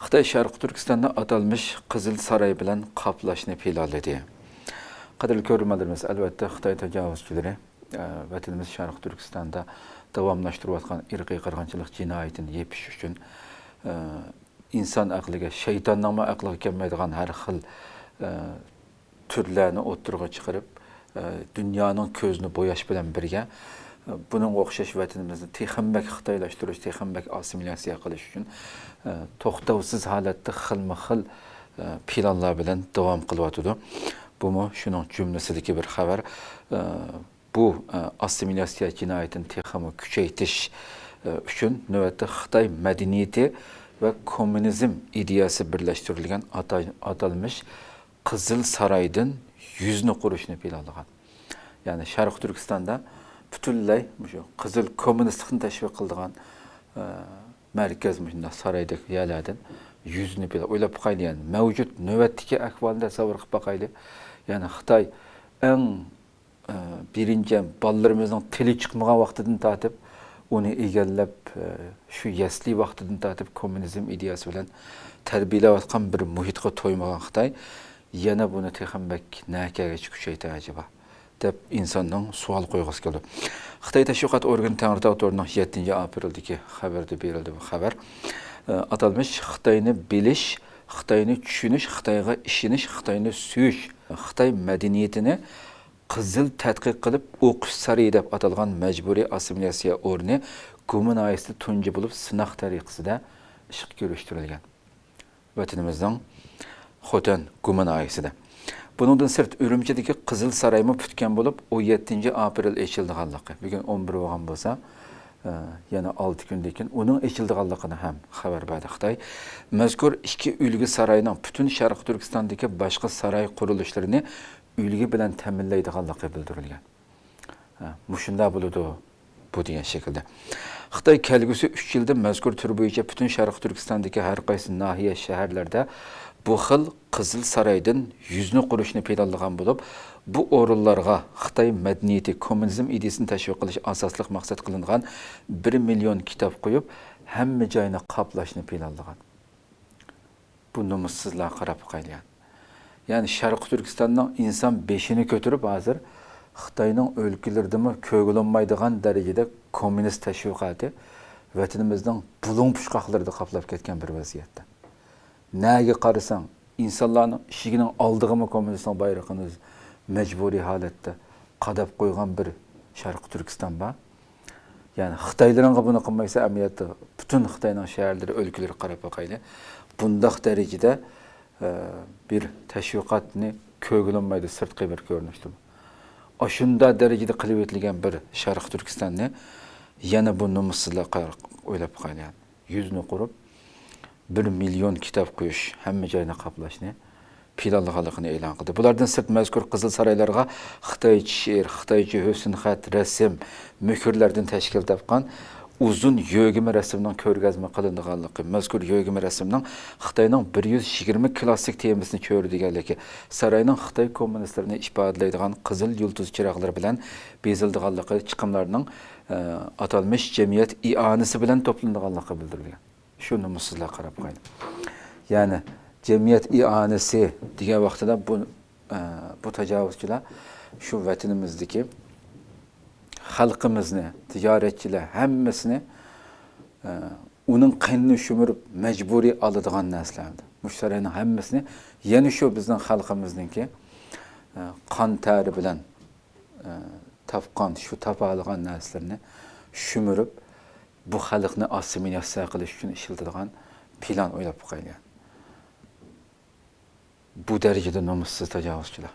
Xitay Şarkı Türkistan'da atalmış Kızıl Saray bilen kaplashni planladi. Qadrli ko'ruvchilarimiz, albatta Xitoy tajovuzchilari vatanimiz Sharq Turkistonda davomlashtirayotgan irqiy qirg'inchilik jinoyatini yepish uchun inson aqliga, shaytonning aqliga kelmaydigan har xil turlarni o'ttirg'a chiqarib, dunyoning ko'zini bo'yash bilan birga bunun o'xshash vatanimizni texambak xitoylashtirish, texambak assimilyatsiya qilish uchun to'xtovsiz holatda xilma-xil planlar bilan davom qilyotdi. Bu şunun cümlesideki bir haber. Bu assimilasiya cinayetini texamı küçeytiş üçün növbette Xitay medeniyeti ve komünizm ideyası birleştirilgen atalmış Kızıl Saray'ın yüzünü kuruşunu planlagan. Yani Şarkı Türkistan'da bütünley Kızıl komünistliğini teşvik kıldıgan merkez saraydaki yerlerden yüzünü planlagan. Öyle bakaylı yani mevcut növbetteki ahvalinde savur bakaylı. Yani Xitay en birinci ballarımızın tili çıkmağa vaktinden tatip onu egellep şu yasli vaktinden tatip komünizm ideyası bilen terbiyeleyatkan bir muhitga toymagan Xitay yana bunu texambek näkege çıkışaydı acaba dep insanın sual koyğusu keldi. Xitay Teşviqat Organı Tengrital Torunun 7 aprildeki haberde berildi bu haber. Atalmış Xitayni biliş, Xitayni düşünüş, Xitayga işiniş, Xitayni süyüş, Xitay medeniyetini Kızıl tədqiq qilib o'qish saray deb atalgan mecburi assimilasiya o'rni Gumun ayısida tunji bo'lib sınaq tariqasida ishga ko'rishtirilgan. Vatanimizning Xotan Gumun ayısida. Bundan sırt Ürümchidagi Kızıl Saraymi putgan bo'lib 17 aprel echildiganligi. Bugun 11 bo'lgan bo'lsa, yana 6 kundan keyin uning echildiganligini ham xabar berdi Xitoy. Mazkur ikki ulgi sarayning butun Sharq Turkistondagi boshqa saray qurilishlarini ulgi bilan ta'minlaydiganligi bildirilgan. Mushunda bo'ladi bu degan shaklda. Xitoy kelgusi 3 yilda mazkur tur bo'yicha butun Sharq Turkistondagi har qaysi nahiya shaharlarda bu xil Qizil Saraydan yüzünü qurishni planlagan bo'lib, bu o'rinlarga Xitoy madaniyati, kommunizm ideyasini tashviq qilish asosli maqsad qilingan 1 million kitob qo'yib, hamma joyni qoplashni planlagan. Bu numussizlar qarab qo'ygan. Yani Sharq Turkistonning inson beshini ko'tarib hozir Xitoyning o'lkalarida ko'gilinmaydigan darajada kommunist tashviqoti vatanimizning bulung pushqoqlarida qoplab ketgan bir vaziyatda. Nega qarasang, insonlarning ishigining oldig'imi kommunistning bayrog'ini mecburi holatda qadab qo'ygan bir Sharq Turkiston bor. Yani Xitoylarga buni qilmaysa, amaliyotda butun Xitoyning shaharlari, o'lkalari qarab boqayli. Bundaq darajada bir teşvikatni kögülünmeydi sırtqı bir görünüştü. Aşında derecede qilib etilgan bir Sharq Turkistonni yana bu numussizlar o'ylab qolgan. Yüzünü qurib 1 million kitob qo'yish, hamma joyni qoplashni planlaganligini e'lon qildi. Bulardan sirt mazkur Qizil Saraylarga Xitoycha she'r, Xitoycha husn xat, rasm, muhrlardan tashkil topgan uzun yögimi resimden ko'rgazma qilinganligi, mazkur yögimi resimden Xitoyning 120 klassik temasini ko'rdiganligi, sarayning Xitoy kommunistlarini ifodalaydigan qizil yulduz chiroqlari bilan bezildiganligi, chiqimlarining atalmış jamiyat i'onasi bilan to'planganligi bildirilgan. Shu numussizlar qarab qo'ydi. Yani jamiyat i'onasi degan vaqtida bu tajovuzchilar shu vatanimizdagi halkımızını, ticaretçiler, hemmisini onun qanını şümürüp mecburi alıdığan neslerdi. Müşterinin hemmisini yeni şu bizden halkımızdaki kan teri bilen tapkan, şu tapalığan neslerini şümürüp bu halkını assimilasiya qilish uchun ishiladigan plan o'ylab qo'ygan. Bu derecede numussiz tajovuzchilar.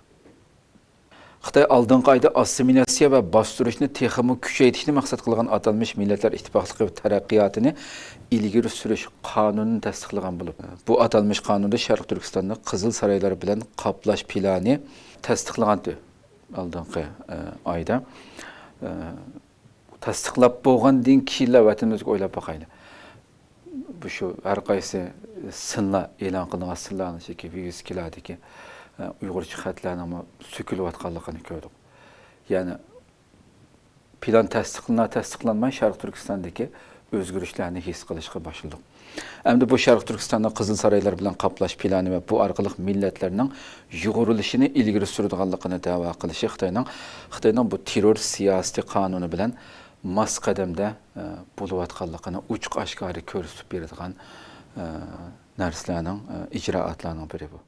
Xitoy oldingi oyda assimilasiya va bostirishni texmi kuchaytirishni maqsad qilgan atalmış Millatlar Ittifoqligi va taraqqiyotini ilgari surish qonunini tasdiqlagan bo'lib, bu atalmış qonunda Sharq Turkistonda Qizil Saraylar bilan qoplash plani tasdiqlangandi oldingi oyda. Tasdiqlab bo'lgandan keyin vatanimizga o'ylab boqayli. Bu shu har qaysi sinlar e'lon qilingan sinlarni cheki virus keladiki Uyg'urcha xatlarning sökülayotganligini ko'rdik. Yani plan tasdiqlanmay Sharq Turkistondagi o'zgarishlarni his qilishga boshladik. Endi bu Sharq Turkistonda Qizil Saraylar bilan qaplash plani va bu orqali millatlarning yug'urilishini ilgari suradiganligini da'vo qilishi Xitoyning bu terror siyosati qonuni bilan mos qadamda bo'layotganligini ochiq oshkora ko'rsatib beradigan narsalarning ijroatlarining biri bu.